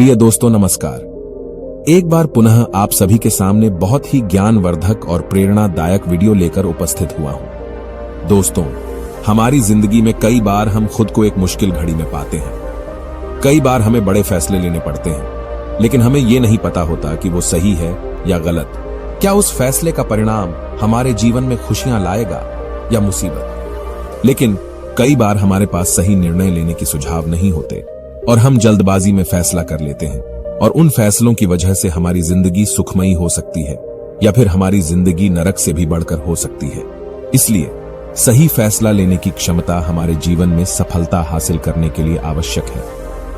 प्रिय दोस्तों नमस्कार। एक बार पुनः आप सभी के सामने बहुत ही ज्ञानवर्धक और प्रेरणादायक वीडियो लेकर उपस्थित हुआ हूं। दोस्तों, हमारी जिंदगी में कई बार हम खुद को एक मुश्किल घड़ी में पाते हैं। कई बार हमें बड़े फैसले लेने पड़ते हैं, लेकिन हमें यह नहीं पता होता कि वो सही है या गलत। क्या उस फैसले का परिणाम हमारे जीवन में खुशियां लाएगा या मुसीबत। लेकिन कई बार हमारे पास सही निर्णय लेने की सुझाव नहीं होते और हम जल्दबाजी में फैसला कर लेते हैं, और उन फैसलों की वजह से हमारी जिंदगी सुखमयी हो सकती है या फिर हमारी जिंदगी नरक से भी बढ़कर हो सकती है। इसलिए सही फैसला लेने की क्षमता हमारे जीवन में सफलता हासिल करने के लिए आवश्यक है।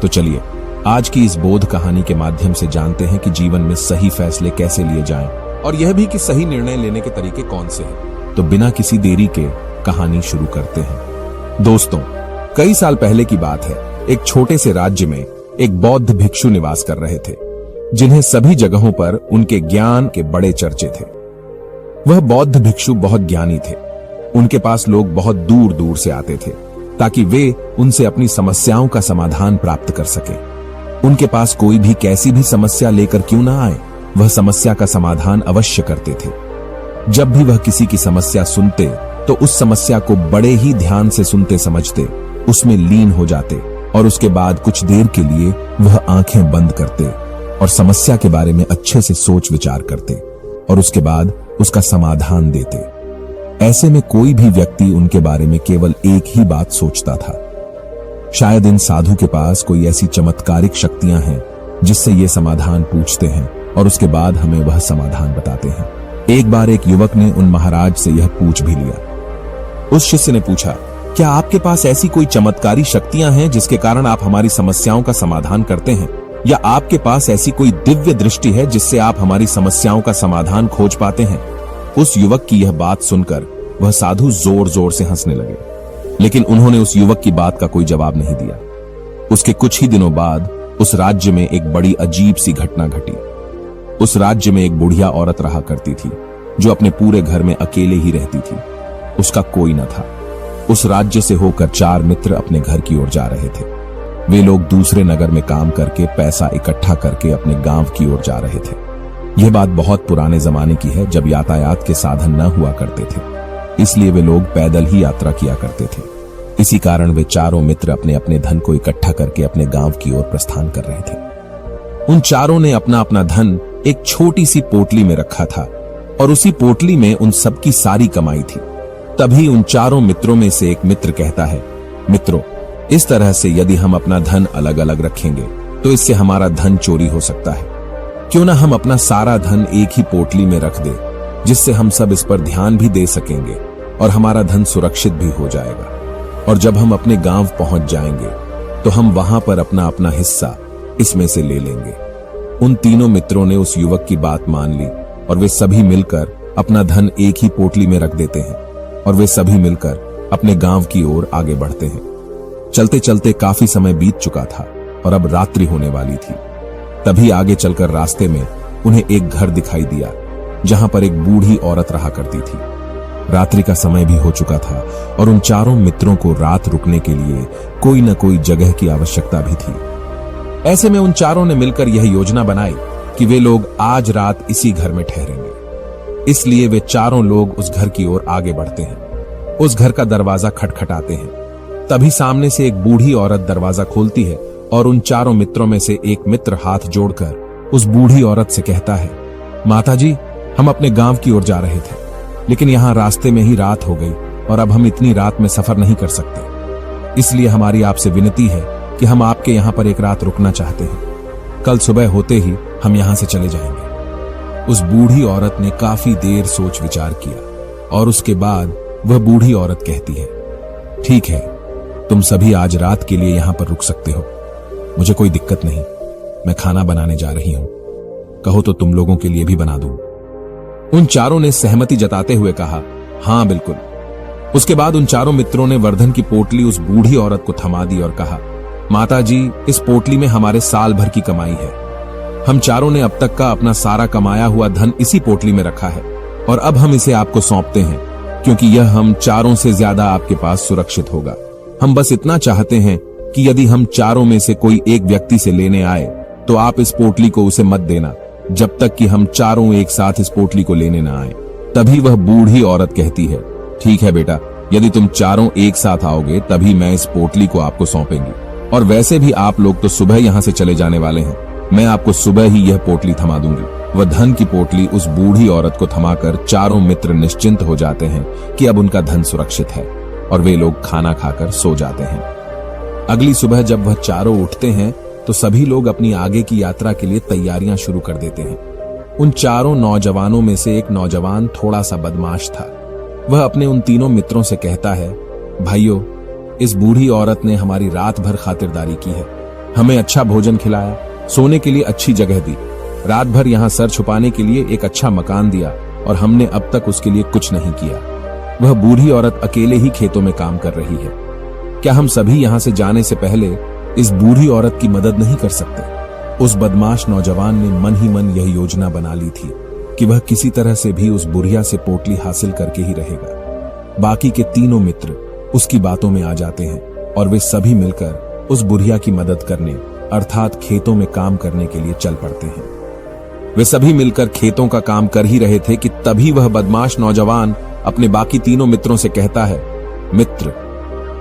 तो चलिए आज की इस बोध कहानी के माध्यम से जानते हैं कि जीवन में सही फैसले कैसे लिए जाएं, और यह भी कि सही निर्णय लेने के तरीके कौन से हैं। तो बिना किसी देरी के कहानी शुरू करते हैं। दोस्तों, कई साल पहले की बात है। एक छोटे से राज्य में एक बौद्ध भिक्षु निवास कर रहे थे, जिन्हें सभी जगहों पर उनके ज्ञान के बड़े चर्चे थे। वह बौद्ध भिक्षु बहुत ज्ञानी थे। उनके पास लोग बहुत दूर दूर से आते थे ताकि वे उनसे अपनी समस्याओं का समाधान प्राप्त कर सके। उनके पास कोई भी कैसी भी समस्या लेकर क्यों ना आए, वह समस्या का समाधान अवश्य करते थे। जब भी वह किसी की समस्या सुनते तो उस समस्या को बड़े ही ध्यान से सुनते समझते, उसमें लीन हो जाते और उसके बाद कुछ देर के लिए वह आंखें बंद करते और समस्या के बारे में अच्छे से सोच विचार करते और उसके बाद उसका समाधान देते। ऐसे में कोई भी व्यक्ति उनके बारे में केवल एक ही बात सोचता था, शायद इन साधु के पास कोई ऐसी चमत्कारिक शक्तियां हैं जिससे ये समाधान पूछते हैं और उसके बाद हमें वह समाधान बताते हैं। एक बार एक युवक ने उन महाराज से यह पूछ भी लिया। उस शिष्य ने पूछा, क्या आपके पास ऐसी कोई चमत्कारी शक्तियां हैं जिसके कारण आप हमारी समस्याओं का समाधान करते हैं, या आपके पास ऐसी कोई दिव्य दृष्टि है जिससे आप हमारी समस्याओं का समाधान खोज पाते हैं। उस युवक की यह बात सुनकर वह साधु जोर जोर से हंसने लगे, लेकिन उन्होंने उस युवक की बात का कोई जवाब नहीं दिया। उसके कुछ ही दिनों बाद उस राज्य में एक बड़ी अजीब सी घटना घटी। उस राज्य में एक बुढ़िया औरत रहा करती थी, जो अपने पूरे घर में अकेले ही रहती थी। उसका कोई न था। उस राज्य से होकर 4 मित्र अपने घर की ओर जा रहे थे। वे लोग दूसरे नगर में काम करके पैसा इकट्ठा करके अपने गांव की ओर जा रहे थे। यह बात बहुत पुराने जमाने की है, जब यातायात के साधन न हुआ करते थे, इसलिए वे लोग पैदल ही यात्रा किया करते थे। इसी कारण वे चारों मित्र अपने अपने धन को इकट्ठा करके अपने गांव की ओर प्रस्थान कर रहे थे। उन चारों ने अपना अपना धन एक छोटी सी पोटली में रखा था और उसी पोटली में उन सबकी सारी कमाई थी। तभी उन चारों मित्रों में से एक मित्र कहता है, मित्रों, इस तरह से यदि हम अपना धन अलग अलग रखेंगे तो इससे हमारा धन चोरी हो सकता है। क्यों ना हम अपना सारा धन एक ही पोटली में रख दें, जिससे हम सब इस पर ध्यान भी दे सकेंगे और हमारा धन सुरक्षित भी हो जाएगा। और जब हम अपने गांव पहुंच जाएंगे तो हम वहां पर अपना अपना हिस्सा इसमें से ले लेंगे। उन तीनों मित्रों ने उस युवक की बात मान ली और वे सभी मिलकर अपना धन एक ही पोटली में रख देते हैं और वे सभी मिलकर अपने गांव की ओर आगे बढ़ते हैं। चलते चलते काफी समय बीत चुका था और अब रात्रि होने वाली थी। तभी आगे चलकर रास्ते में उन्हें एक घर दिखाई दिया, जहां पर एक बूढ़ी औरत रहा करती थी। रात्रि का समय भी हो चुका था और उन चारों मित्रों को रात रुकने के लिए कोई न कोई जगह की आवश्यकता भी थी। ऐसे में उन चारों ने मिलकर यह योजना बनाई कि वे लोग आज रात इसी घर में ठहरेंगे। इसलिए वे चारों लोग उस घर की ओर आगे बढ़ते हैं। उस घर का दरवाजा खटखटाते हैं। तभी सामने से एक बूढ़ी औरत दरवाजा खोलती है और उन चारों मित्रों में से एक मित्र हाथ जोड़कर उस बूढ़ी औरत से कहता है, माता जी, हम अपने गांव की ओर जा रहे थे, लेकिन यहाँ रास्ते में ही रात हो गई और अब हम इतनी रात में सफर नहीं कर सकते। इसलिए हमारी आपसे विनती है कि हम आपके यहाँ पर एक रात रुकना चाहते हैं। कल सुबह होते ही हम यहाँ से चले जाएंगे। उस बूढ़ी औरत ने काफी देर सोच विचार किया और उसके बाद वह बूढ़ी औरत कहती है, ठीक है, तुम सभी आज रात के लिए यहां पर रुक सकते हो। मुझे कोई दिक्कत नहीं, मैं खाना बनाने जा रही हूं। कहो तो तुम लोगों के लिए भी बना दूं। उन चारों ने सहमति जताते हुए कहा, हां बिल्कुल। उसके बाद उन चारों मित्रों ने वर्धन की पोटली उस बूढ़ी औरत को थमा दी और कहा, माता जी, इस पोटली में हमारे साल भर की कमाई है। हम चारों ने अब तक का अपना सारा कमाया हुआ धन इसी पोटली में रखा है और अब हम इसे आपको सौंपते हैं, क्योंकि यह हम चारों से ज्यादा आपके पास सुरक्षित होगा। हम बस इतना चाहते हैं कि यदि हम चारों में से कोई एक व्यक्ति से लेने आए तो आप इस पोटली को उसे मत देना जब तक कि हम चारों एक साथ इस पोटली को लेने ना आए। तभी वह बूढ़ी औरत कहती है, ठीक है बेटा, यदि तुम चारों एक साथ आओगे तभी मैं इस पोटली को आपको सौंपेंगी। और वैसे भी आप लोग तो सुबह यहाँ से चले जाने वाले हैं, मैं आपको सुबह ही यह पोटली थमा दूंगी। वह धन की पोटली उस बूढ़ी औरत को थमाकर चारों मित्र निश्चिंत हो जाते हैं कि अब उनका धन सुरक्षित है, और वे लोग खाना खाकर सो जाते हैं। अगली सुबह जब वह चारों उठते हैं तो सभी लोग अपनी आगे की यात्रा के लिए तैयारियां शुरू कर देते हैं। उन चारों नौजवानों में से एक नौजवान थोड़ा सा बदमाश था। वह अपने उन तीनों मित्रों से कहता है, भाइयों, इस बूढ़ी औरत ने हमारी रात भर खातिरदारी की है, हमें अच्छा भोजन खिलाया, सोने के लिए अच्छी जगह दी, रात भर यहाँ सर छुपाने के लिए एक अच्छा मकान दिया, और हमने अब तक उसके लिए कुछ नहीं किया। वह बूढ़ी औरत अकेले ही खेतों में काम कर रही है। क्या हम सभी यहाँ से जाने से पहले इस बूढ़ी औरत की मदद नहीं कर सकते? उस बदमाश नौजवान ने मन ही मन यह योजना बना ली थी कि वह किसी तरह से भी उस बुढ़िया से पोटली हासिल करके ही रहेगा। बाकी के तीनों मित्र उसकी बातों में आ जाते हैं और वे सभी मिलकर उस बुढ़िया की मदद करने अर्थात खेतों में काम करने के लिए चल पड़ते हैं। वे सभी मिलकर खेतों का काम कर ही रहे थे कि तभी वह बदमाश नौजवान अपने बाकी तीनों मित्रों से कहता है, मित्र,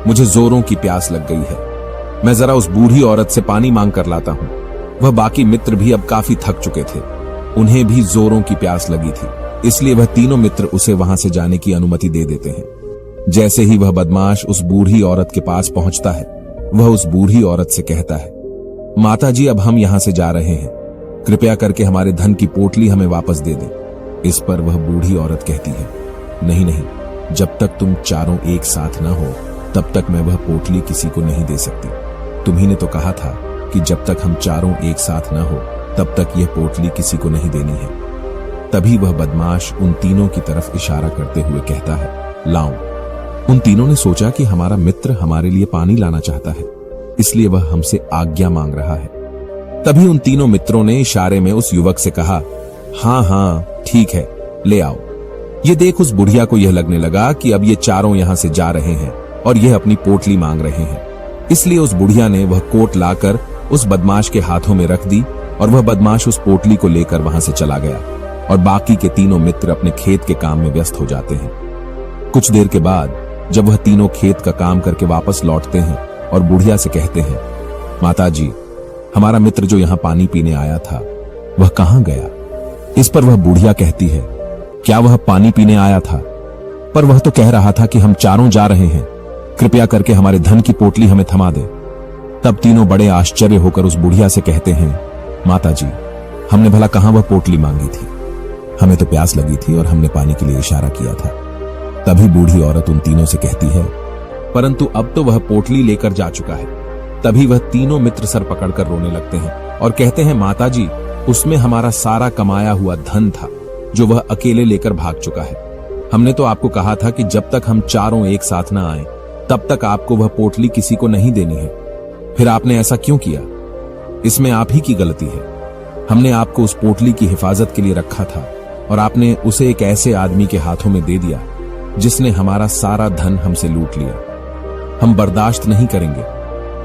मुझे जोरों की प्यास लग गई है, मैं जरा उस बूढ़ी औरत से पानी मांग कर लाता हूं। वह बाकी मित्र भी अब काफी थक चुके थे, उन्हें भी जोरों की प्यास लगी थी, इसलिए वह तीनों मित्र उसे वहां से जाने की अनुमति दे देते हैं। जैसे ही वह बदमाश उस बूढ़ी औरत के पास पहुंचता है, वह उस बूढ़ी औरत से कहता है, माताजी, अब हम यहां से जा रहे हैं, कृपया करके हमारे धन की पोटली हमें वापस दे दें। इस पर वह बूढ़ी औरत कहती है, नहीं नहीं, जब तक तुम चारों एक साथ न हो तब तक मैं वह पोटली किसी को नहीं दे सकती। तुम्ही ने तो कहा था कि जब तक हम चारों एक साथ न हो तब तक यह पोटली किसी को नहीं देनी है। तभी वह बदमाश उन तीनों की तरफ इशारा करते हुए कहता है, लाऊं। उन तीनों ने सोचा कि हमारा मित्र हमारे लिए पानी लाना चाहता है, इसलिए वह हमसे आज्ञा मांग रहा है। तभी उन तीनों मित्रों ने इशारे में उस युवक से कहा, हाँ हाँ ठीक है, ले आओ। ये देख उस बुढ़िया को यह लगने लगा कि अब ये चारों यहां से जा रहे हैं और यह अपनी पोटली मांग रहे हैं, इसलिए उस बुढ़िया ने वह कोट लाकर उस बदमाश के हाथों में रख दी और वह बदमाश उस पोटली को लेकर वहां से चला गया और बाकी के तीनों मित्र अपने खेत के काम में व्यस्त हो जाते हैं। कुछ देर के बाद जब वह तीनों खेत का काम करके वापस लौटते हैं और बुढ़िया से कहते हैं, माताजी, हमारा मित्र जो यहाँ पानी पीने आया था वह कहाँ गया? इस पर वह बुढ़िया कहती है, क्या वह पानी पीने आया था? पर वह तो कह रहा था कि हम चारों जा रहे हैं, कृपया करके हमारे धन की पोटली हमें थमा दे। तब तीनों बड़े आश्चर्य होकर उस बुढ़िया से कहते हैं, माताजी, हमने भला कहां वह पोटली मांगी थी? हमें तो प्यास लगी थी और हमने पानी के लिए इशारा किया था। तभी बूढ़ी औरत उन तीनों से कहती है, परंतु अब तो वह पोटली लेकर जा चुका है। तभी वह तीनों मित्र सर पकड़कर रोने लगते हैं और कहते हैं, माताजी, उसमें हमारा सारा कमाया हुआ धन था जो वह अकेले लेकर भाग चुका है। हमने तो आपको कहा था कि जब तक हम चारों एक साथ न आए तब तक आपको वह पोटली किसी को नहीं देनी है, फिर आपने ऐसा क्यों किया? इसमें आप ही की गलती है। हमने आपको उस पोटली की हिफाजत के लिए रखा था और आपने उसे एक ऐसे आदमी के हाथों में दे दिया जिसने हमारा सारा धन हमसे लूट लिया। हम बर्दाश्त नहीं करेंगे,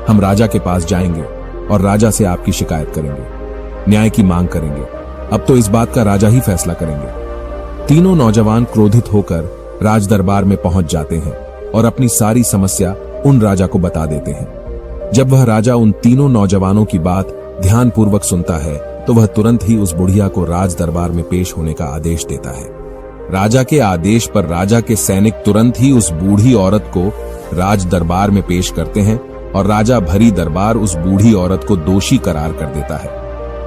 हम राजा के पास जाएंगे और राजा से आपकी शिकायत करेंगे, न्याय की मांग करेंगे। अब तो इस बात का राजा ही फैसला करेंगे। तीनों नौजवान क्रोधित होकर राज दरबार में पहुंच जाते हैं और अपनी सारी समस्या उन राजा को बता देते हैं। जब वह राजा उन तीनों नौजवानों की बात ध्यानपूर्वक सुनता है तो वह तुरंत ही उस बुढ़िया को राज दरबार में पेश होने का आदेश देता है। राजा के आदेश पर राजा के सैनिक तुरंत ही उस बूढ़ी औरत को राज दरबार में पेश करते हैं और राजा भरी दरबार उस बूढ़ी औरत को दोषी करार कर देता है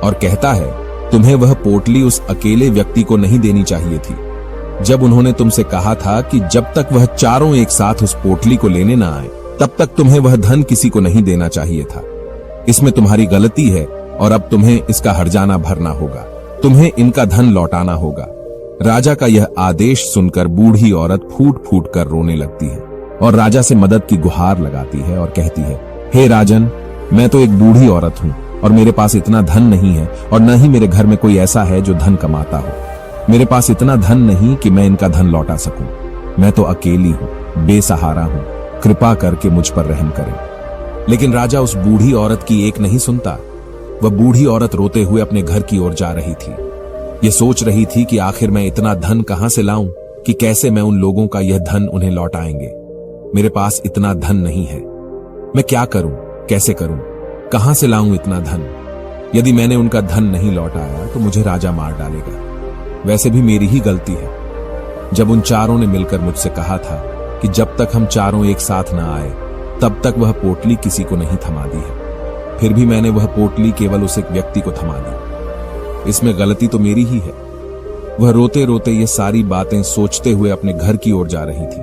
और कहता है, तुम्हें वह पोटली उस अकेले व्यक्ति को नहीं देनी चाहिए थी। जब उन्होंने तुमसे कहा था कि जब तक वह चारों एक साथ उस पोटली को लेने ना आए तब तक तुम्हें वह धन किसी को नहीं देना चाहिए था। इसमें तुम्हारी गलती है और अब तुम्हें इसका हर्जाना भरना होगा, तुम्हें इनका धन लौटाना होगा। राजा का यह आदेश सुनकर बूढ़ी औरत फूट फूट कर रोने लगती है और राजा से मदद की गुहार लगाती है और कहती है, हे राजन, मैं तो एक बूढ़ी औरत हूं और मेरे पास इतना धन नहीं है और न ही मेरे घर में कोई ऐसा है जो धन कमाता हो। मेरे पास इतना धन नहीं कि मैं इनका धन लौटा सकूं। मैं तो अकेली हूं, बेसहारा हूं, कृपा करके मुझ पर रहम करें। लेकिन राजा उस बूढ़ी औरत की एक नहीं सुनता। वह बूढ़ी औरत रोते हुए अपने घर की ओर जा रही थी। ये सोच रही थी कि आखिर मैं इतना धन कहां से लाऊं कि कैसे मैं उन लोगों का यह धन उन्हें लौटाएंगे। मेरे पास इतना धन नहीं है। मैं क्या करूं, कैसे करूं, कहां से लाऊं इतना धन? यदि मैंने उनका धन नहीं लौटाया तो मुझे राजा मार डालेगा। वैसे भी मेरी ही गलती है। जब उन चारों ने मिलकर मुझसे कहा था कि जब तक हम चारों एक साथ न आए तब तक वह पोटली किसी को नहीं थमा दी है, फिर भी मैंने वह पोटली केवल उस एक व्यक्ति को थमा दी। इसमें गलती तो मेरी ही है। वह रोते रोते ये सारी बातें सोचते हुए अपने घर की ओर जा रही थी।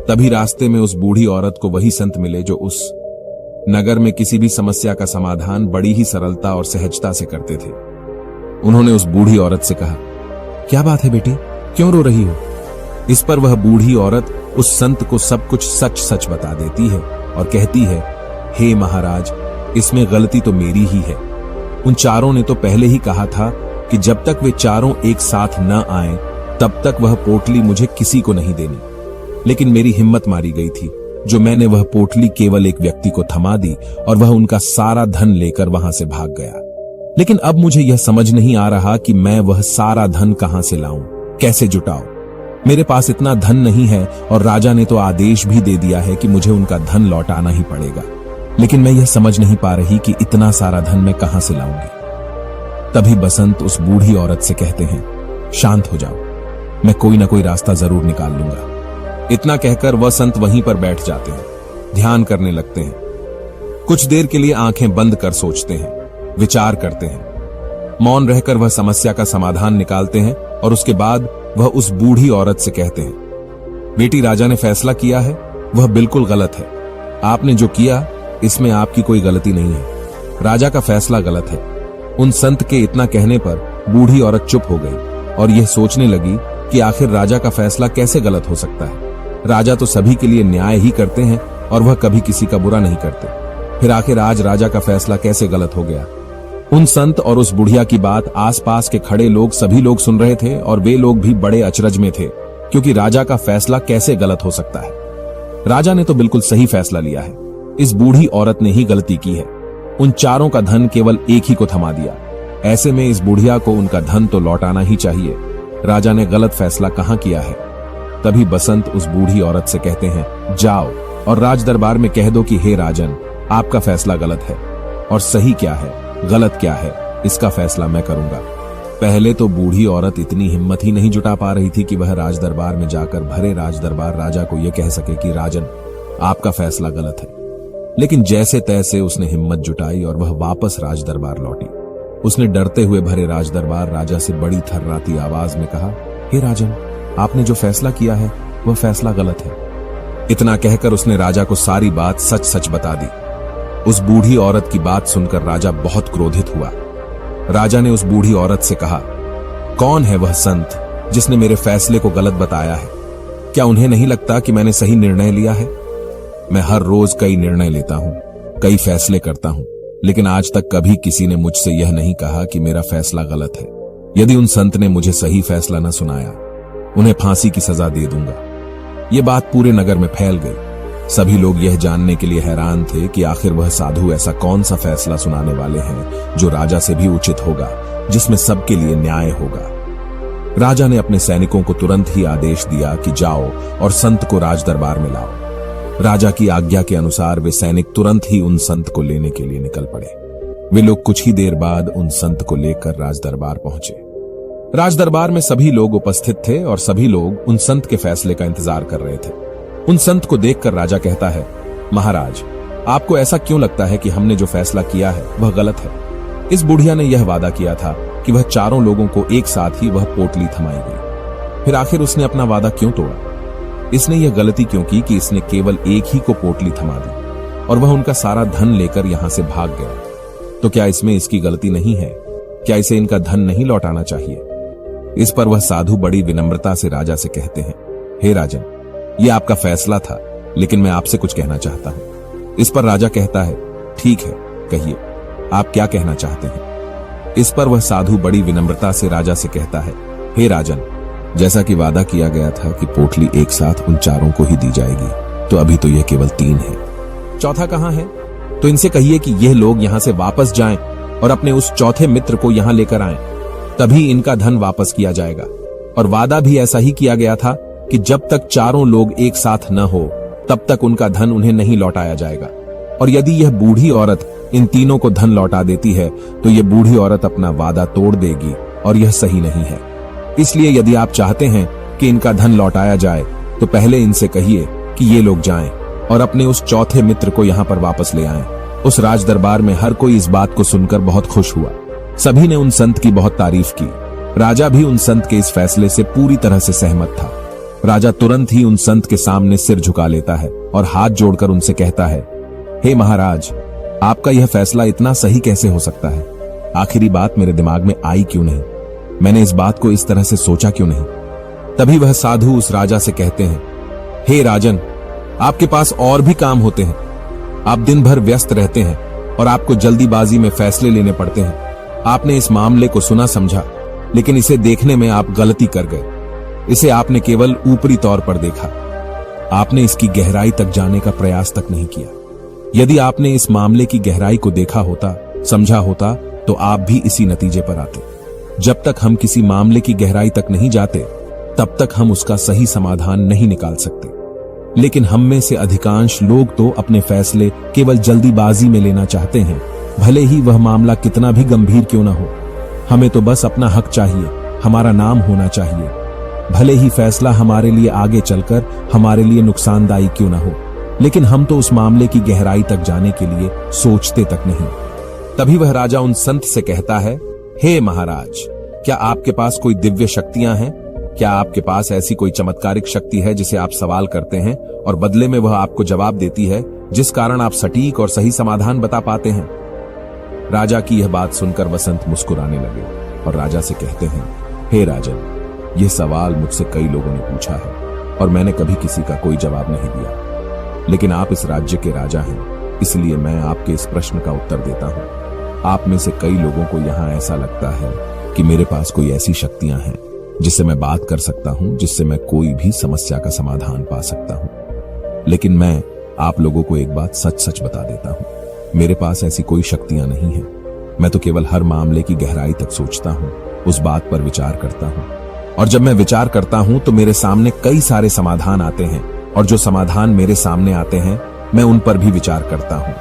तभी रास्ते में उस बूढ़ी औरत को वही संत मिले जो उस नगर में किसी भी समस्या का समाधान बड़ी ही सरलता और सहजता से करते थे। उन्होंने उस बूढ़ी औरत से कहा, क्या बात है बेटी, क्यों रो रही हो? इस पर वह बूढ़ी औरत उस संत को सब कुछ सच सच बता देती है और कहती है, हे महाराज, इसमें गलती तो मेरी ही है। उन चारों ने तो पहले ही कहा था कि जब तक वे चारों एक साथ न आएं तब तक वह पोटली मुझे किसी को नहीं देनी। लेकिन मेरी हिम्मत मारी गई थी जो मैंने वह पोटली केवल एक व्यक्ति को थमा दी और वह उनका सारा धन लेकर वहां से भाग गया। लेकिन अब मुझे यह समझ नहीं आ रहा कि मैं वह सारा धन कहां से लाऊं, कैसे जुटाऊं। मेरे पास इतना धन नहीं है और राजा ने तो आदेश भी दे दिया है कि मुझे उनका धन लौटाना ही पड़ेगा। लेकिन मैं यह समझ नहीं पा रही कि इतना सारा धन मैं कहां से लाऊंगी। तभी बसंत उस बूढ़ी औरत से कहते हैं, शांत हो जाओ, मैं कोई ना कोई रास्ता जरूर निकाल लूंगा। इतना कहकर वह संत वहीं पर बैठ जाते हैं, ध्यान करने लगते हैं। कुछ देर के लिए आंखें बंद कर सोचते हैं, विचार करते हैं। मौन रहकर वह समस्या का समाधान निकालते हैं और उसके बाद वह उस बूढ़ी औरत से कहते हैं, बेटी, राजा ने फैसला किया है वह बिल्कुल गलत है। आपने जो किया इसमें आपकी कोई गलती नहीं है। राजा का फैसला गलत है। उन संत के इतना कहने पर बूढ़ी औरत चुप हो गई और यह सोचने लगी कि आखिर राजा का फैसला कैसे गलत हो सकता है। राजा तो सभी के लिए न्याय ही करते हैं और वह कभी किसी का बुरा नहीं करते। फिर आखिर आज राजा का फैसला कैसे गलत हो गया? उन संत और उस बुढ़िया की बात आसपास के खड़े लोग सभी लोग सुन रहे थे और वे लोग भी बड़े अचरज में थे, क्योंकि राजा का फैसला कैसे गलत हो सकता है। राजा ने तो बिल्कुल सही फैसला लिया है। इस बूढ़ी औरत ने ही गलती की है। उन चारों का धन केवल एक ही को थमा दिया। ऐसे में इस बुढ़िया को उनका धन तो लौटाना ही चाहिए। राजा ने गलत फैसला कहां किया है? तभी बसंत उस बूढ़ी औरत से कहते हैं, जाओ और राज दरबार में कह दो कि हे राजन, आपका फैसला गलत है और सही क्या है, गलत क्या है, इसका फैसला मैं करूंगा। पहले तो बूढ़ी औरत इतनी हिम्मत ही नहीं जुटा पा रही थी कि वह राज दरबार में जाकर भरे राज दरबार राजा को यह कह सके कि राजन, आपका फैसला गलत है। लेकिन जैसे तैसे उसने हिम्मत जुटाई और वह वापस राज दरबार लौटी। उसने डरते हुए भरे राज दरबार राजा से बड़ी थर्राती आवाज में कहा, हे राजन, आपने जो फैसला किया है वह फैसला गलत है। इतना कहकर उसने राजा को सारी बात सच सच बता दी। उस बूढ़ी औरत की बात सुनकर राजा बहुत क्रोधित हुआ। राजा ने उस बूढ़ी औरत से कहा, कौन है वह संत जिसने मेरे फैसले को गलत बताया है? क्या उन्हें नहीं लगता कि मैंने सही निर्णय लिया है? मैं हर रोज कई निर्णय लेता हूं, कई फैसले करता हूं, लेकिन आज तक कभी किसी ने मुझसे यह नहीं कहा कि मेरा फैसला गलत है। यदि उन संत ने मुझे सही फैसला न सुनाया, उन्हें फांसी की सजा दे दूंगा। ये बात पूरे नगर में फैल गई। सभी लोग यह जानने के लिए हैरान थे कि आखिर वह साधु ऐसा कौन सा फैसला सुनाने वाले हैं जो राजा से भी उचित होगा, जिसमें सबके लिए न्याय होगा। राजा ने अपने सैनिकों को तुरंत ही आदेश दिया कि जाओ और संत को राज दरबार में लाओ। राजा की आज्ञा के अनुसार वे सैनिक तुरंत ही उन संत को लेने के लिए निकल पड़े। वे लोग कुछ ही देर बाद उन संत को लेकर राज दरबार पहुंचे। राज दरबार में सभी लोग उपस्थित थे और सभी लोग उन संत के फैसले का इंतजार कर रहे थे। उन संत को देखकर राजा कहता है, महाराज, आपको ऐसा क्यों लगता है कि हमने जो फैसला किया है वह गलत है? इस बुढ़िया ने यह वादा किया था कि वह चारों लोगों को एक साथ ही वह पोटली थमाएगी। फिर आखिर उसने अपना वादा क्यों तोड़ा? इसने यह गलती क्यों की कि इसने केवल एक ही को पोटली थमा दी और वह उनका सारा धन लेकर यहां से भाग गया? तो क्या इसमें इसकी गलती नहीं है? क्या इसे इनका धन नहीं लौटाना चाहिए? इस पर वह साधु बड़ी विनम्रता से राजा से कहते हैं, हे राजन, यह आपका फैसला था, लेकिन मैं आपसे कुछ कहना चाहता हूं। इस पर राजा कहता है, ठीक है, कहिए, आप क्या कहना चाहते हैं? इस पर वह साधु बड़ी विनम्रता से राजा से कहता है, हे राजन, जैसा कि वादा किया गया था कि पोटली एक साथ उन चारों को ही दी जाएगी, तो अभी तो यह केवल 3 है। चौथा कहां है? तो इनसे कहिए कि यह लोग यहां से वापस जाएं और अपने उस चौथे मित्र को यहां लेकर आएं, तभी इनका धन वापस किया जाएगा। और वादा भी ऐसा ही किया गया था कि जब तक चारों लोग एक साथ न हो तब तक उनका धन उन्हें नहीं लौटाया जाएगा। और यदि यह बूढ़ी औरत इन तीनों को धन लौटा देती है तो यह बूढ़ी औरत अपना वादा तोड़ देगी और यह सही नहीं है। इसलिए यदि आप चाहते हैं कि इनका धन लौटाया जाए तो पहले इनसे कहिए कि ये लोग जाएं और अपने उस चौथे मित्र को यहाँ पर वापस ले आएं। उस राज दरबार में हर कोई इस बात को सुनकर बहुत खुश हुआ। सभी ने उन संत की बहुत तारीफ की। राजा भी उन संत के इस फैसले से पूरी तरह से सहमत था। राजा तुरंत ही उन संत के सामने सिर झुका लेता है और हाथ जोड़कर उनसे कहता है, हे महाराज, आपका यह फैसला इतना सही कैसे हो सकता है? आखिरी बात मेरे दिमाग में आई क्यों नहीं? मैंने इस बात को इस तरह से सोचा क्यों नहीं? तभी वह साधु उस राजा से कहते हैं, हे राजन, आपके पास और भी काम होते हैं। आप दिन भर व्यस्त रहते हैं और आपको जल्दीबाजी में फैसले लेने पड़ते हैं। आपने इस मामले को सुना समझा, लेकिन इसे देखने में आप गलती कर गए। इसे आपने केवल ऊपरी तौर पर देखा। आपने इसकी गहराई तक जाने का प्रयास तक नहीं किया। यदि आपने इस मामले की गहराई को देखा होता, समझा होता, तो आप भी इसी नतीजे पर आते। जब तक हम किसी मामले की गहराई तक नहीं जाते, तब तक हम उसका सही समाधान नहीं निकाल सकते। लेकिन हम में से अधिकांश लोग तो अपने फैसले केवल जल्दीबाजी में लेना चाहते हैं, भले ही वह मामला कितना भी गंभीर क्यों ना हो। हमें तो बस अपना हक चाहिए, हमारा नाम होना चाहिए, भले ही फैसला हमारे लिए आगे चलकर हमारे लिए नुकसानदायी क्यों ना हो। लेकिन हम तो उस मामले की गहराई तक जाने के लिए सोचते तक नहीं। तभी वह राजा उन संत से कहता है, हे महाराज, क्या आपके पास कोई दिव्य शक्तियां हैं? क्या आपके पास ऐसी कोई चमत्कारिक शक्ति है जिसे आप सवाल करते हैं और बदले में वह आपको जवाब देती है, जिस कारण आप सटीक और सही समाधान बता पाते हैं? राजा की यह बात सुनकर वसंत मुस्कुराने लगे और राजा से कहते हैं, हे राजन, यह सवाल मुझसे कई लोगों ने पूछा है और मैंने कभी किसी का कोई जवाब नहीं दिया। लेकिन आप इस राज्य के राजा हैं, इसलिए मैं आपके इस प्रश्न का उत्तर देता हूं। आप में से कई लोगों को यहां ऐसा लगता है कि मेरे पास कोई ऐसी शक्तियां हैं जिससे मैं बात कर सकता हूं, जिससे मैं कोई भी समस्या का समाधान पा सकता हूं। लेकिन मैं आप लोगों को एक बात सच सच बता देता हूं, मेरे पास ऐसी कोई शक्तियां नहीं हैं। मैं तो केवल हर मामले की गहराई तक सोचता हूं, उस बात पर विचार करता हूं, और जब मैं विचार करता हूं तो मेरे सामने कई सारे समाधान आते हैं, और जो समाधान मेरे सामने आते हैं मैं उन पर भी विचार करता हूं,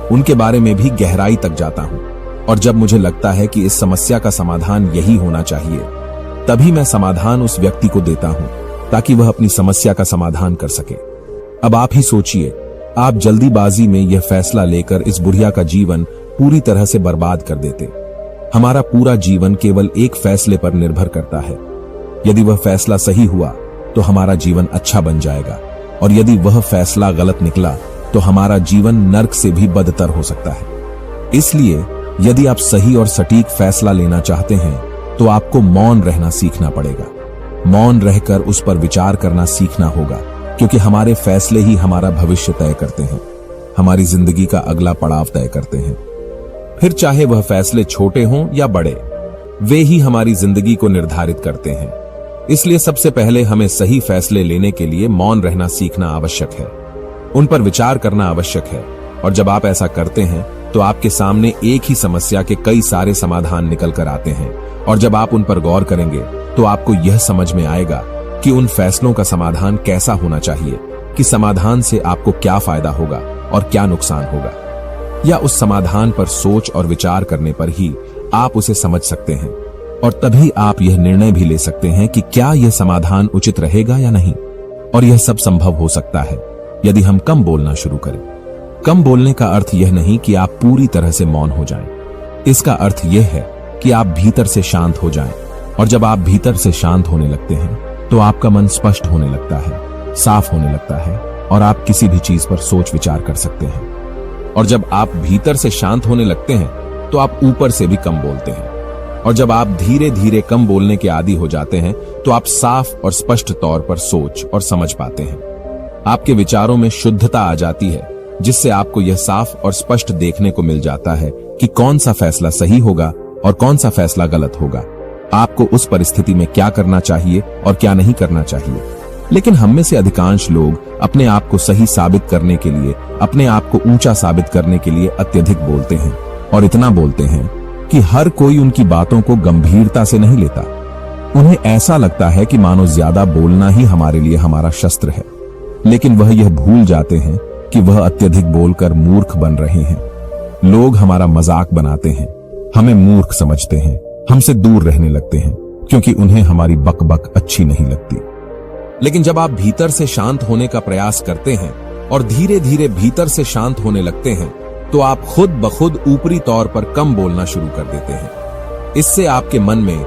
उनके बारे में भी गहराई तक जाता हूं। और जब मुझे लगता है कि इस समस्या का समाधान यही होना चाहिए, तभी मैं समाधान उस व्यक्ति को देता हूं ताकि वह अपनी समस्या का समाधान कर सके। अब आप ही सोचिए, आप जल्दीबाजी में यह फैसला लेकर इस बुढ़िया का जीवन पूरी तरह से बर्बाद कर देते। हमारा पूरा जीवन केवल एक फैसले पर निर्भर करता है। यदि वह फैसला सही हुआ तो हमारा जीवन अच्छा बन जाएगा, और यदि वह फैसला गलत निकला तो हमारा जीवन नर्क से भी बदतर हो सकता है। इसलिए यदि आप सही और सटीक फैसला लेना चाहते हैं तो आपको मौन रहना सीखना पड़ेगा। मौन रहकर उस पर विचार करना सीखना होगा, क्योंकि हमारे फैसले ही हमारा भविष्य तय करते हैं, हमारी जिंदगी का अगला पड़ाव तय करते हैं। फिर चाहे वह फैसले छोटे हों या बड़े, वे ही हमारी जिंदगी को निर्धारित करते हैं। इसलिए सबसे पहले हमें सही फैसले लेने के लिए मौन रहना सीखना आवश्यक है, उन पर विचार करना आवश्यक है। और जब आप ऐसा करते हैं तो आपके सामने एक ही समस्या के कई सारे समाधान निकल कर आते हैं, और जब आप उन पर गौर करेंगे तो आपको यह समझ में आएगा कि उन फैसलों का समाधान कैसा होना चाहिए, कि समाधान से आपको क्या फायदा होगा और क्या नुकसान होगा। या उस समाधान पर सोच और विचार करने पर ही आप उसे समझ सकते हैं, और तभी आप यह निर्णय भी ले सकते हैं कि क्या यह समाधान उचित रहेगा या नहीं। और यह सब संभव हो सकता है यदि हम कम बोलना शुरू करें। कम बोलने का अर्थ यह नहीं कि आप पूरी तरह से मौन हो जाएं। इसका अर्थ यह है कि आप भीतर से शांत हो जाएं, और जब आप भीतर से शांत होने लगते हैं तो आपका मन स्पष्ट होने लगता है, साफ होने लगता है, और आप किसी भी चीज पर सोच विचार कर सकते हैं। और जब आप भीतर से शांत होने लगते हैं तो आप ऊपर से भी कम बोलते हैं, और जब आप धीरे धीरे कम बोलने के आदी हो जाते हैं तो आप साफ और स्पष्ट तौर पर सोच और समझ पाते हैं। आपके विचारों में शुद्धता आ जाती है, जिससे आपको यह साफ और स्पष्ट देखने को मिल जाता है कि कौन सा फैसला सही होगा और कौन सा फैसला गलत होगा। आपको उस परिस्थिति में क्या करना चाहिए और क्या नहीं करना चाहिए। लेकिन हम में से अधिकांश लोग अपने आप को सही साबित करने के लिए, अपने आप को ऊंचा साबित करने के लिए अत्यधिक बोलते हैं, और इतना बोलते हैं कि हर कोई उनकी बातों को गंभीरता से नहीं लेता। उन्हें ऐसा लगता है कि मानो ज्यादा बोलना ही हमारे लिए हमारा शस्त्र है, लेकिन वह यह भूल जाते हैं कि वह अत्यधिक बोलकर मूर्ख बन रहे हैं। लोग हमारा मजाक बनाते हैं, हमें मूर्ख समझते हैं, हमसे दूर रहने लगते हैं, क्योंकि उन्हें हमारी बकबक अच्छी नहीं लगती। लेकिन जब आप भीतर से शांत होने का प्रयास करते हैं और धीरे धीरे भीतर से शांत होने लगते हैं, तो आप खुद ब खुद ऊपरी तौर पर कम बोलना शुरू कर देते हैं। इससे आपके मन में,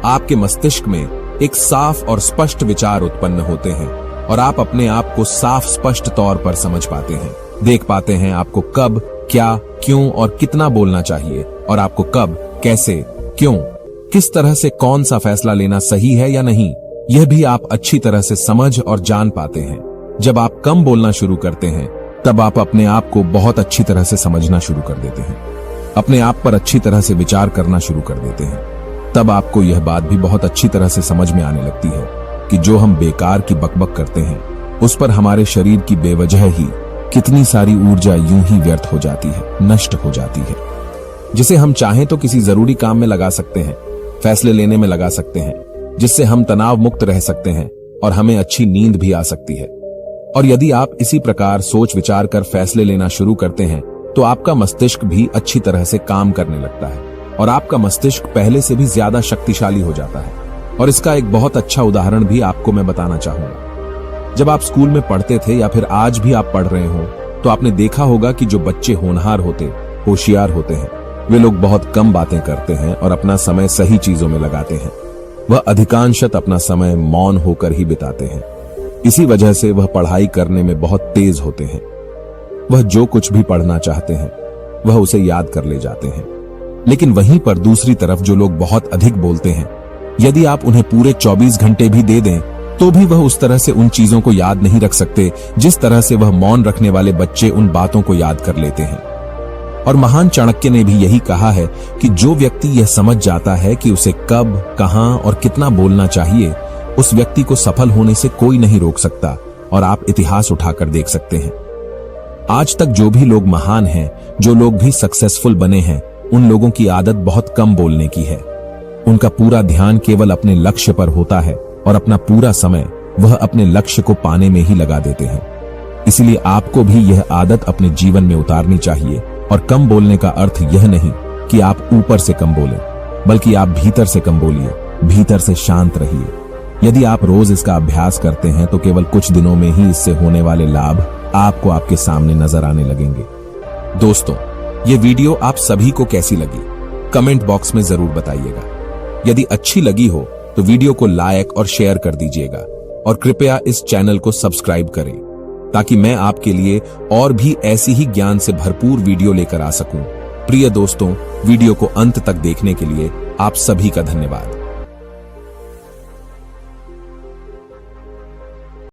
आपके मस्तिष्क में एक साफ और स्पष्ट विचार उत्पन्न होते हैं और आप अपने आप को साफ स्पष्ट तौर पर समझ पाते हैं, देख पाते हैं आपको कब, क्या, क्यों और कितना बोलना चाहिए, और आपको कब, कैसे, क्यों, किस तरह से कौन सा फैसला लेना सही है या नहीं, यह भी आप अच्छी तरह से समझ और जान पाते हैं। जब आप कम बोलना शुरू करते हैं, तब आप अपने आप को बहुत अच्छी तरह से समझना शुरू कर देते हैं, अपने आप पर अच्छी तरह से विचार करना शुरू कर देते हैं। तब आपको यह बात भी बहुत अच्छी तरह से समझ में आने लगती है कि जो हम बेकार की बकबक करते हैं, उस पर हमारे शरीर की बेवजह ही कितनी सारी ऊर्जा यूं ही व्यर्थ हो जाती है, नष्ट हो जाती है, जिसे हम चाहें तो किसी जरूरी काम में लगा सकते हैं, फैसले लेने में लगा सकते हैं, जिससे हम तनाव मुक्त रह सकते हैं और हमें अच्छी नींद भी आ सकती है। और यदि आप इसी प्रकार सोच विचार कर फैसले लेना शुरू करते हैं, तो आपका मस्तिष्क भी अच्छी तरह से काम करने लगता है और आपका मस्तिष्क पहले से भी ज्यादा शक्तिशाली हो जाता है। और इसका एक बहुत अच्छा उदाहरण भी आपको मैं बताना चाहूंगा। जब आप स्कूल में पढ़ते थे या फिर आज भी आप पढ़ रहे हो, तो आपने देखा होगा कि जो बच्चे होनहार होते, होशियार होते हैं, वे लोग बहुत कम बातें करते हैं और अपना समय सही चीजों में लगाते हैं। वह अधिकांशत अपना समय मौन होकर ही बिताते हैं। इसी वजह से वह पढ़ाई करने में बहुत तेज होते हैं। वह जो कुछ भी पढ़ना चाहते हैं, वह उसे याद कर ले जाते हैं। लेकिन वहीं पर दूसरी तरफ जो लोग बहुत अधिक बोलते हैं, यदि आप उन्हें पूरे 24 घंटे भी दे दें, तो भी वह उस तरह से उन चीजों को याद नहीं रख सकते जिस तरह से वह मौन रखने वाले बच्चे उन बातों को याद कर लेते हैं। और महान चाणक्य ने भी यही कहा है कि जो व्यक्ति यह समझ जाता है कि उसे कब, कहां और कितना बोलना चाहिए, उस व्यक्ति को सफल होने से कोई नहीं रोक सकता। और आप इतिहास उठाकर देख सकते हैं, आज तक जो भी लोग महान हैं, जो लोग भी सक्सेसफुल बने हैं, उन लोगों की आदत बहुत कम बोलने की है। उनका पूरा ध्यान केवल अपने लक्ष्य पर होता है और अपना पूरा समय वह अपने लक्ष्य को पाने में ही लगा देते हैं। इसलिए आपको भी यह आदत अपने जीवन में उतारनी चाहिए। और कम बोलने का अर्थ यह नहीं कि आप ऊपर से कम बोलें, बल्कि आप भीतर से कम बोलिए, भीतर से शांत रहिए। यदि आप रोज इसका अभ्यास करते हैं, तो केवल कुछ दिनों में ही इससे होने वाले लाभ आपको आपके सामने नजर आने लगेंगे। दोस्तों, ये वीडियो आप सभी को कैसी लगी, कमेंट बॉक्स में जरूर बताइएगा। यदि अच्छी लगी हो तो वीडियो को लाइक और शेयर कर दीजिएगा और कृपया इस चैनल को सब्सक्राइब करें, ताकि मैं आपके लिए और भी ऐसी ही ज्ञान से भरपूर वीडियो लेकर आ सकूं। प्रिय दोस्तों, वीडियो को अंत तक देखने के लिए आप सभी का धन्यवाद।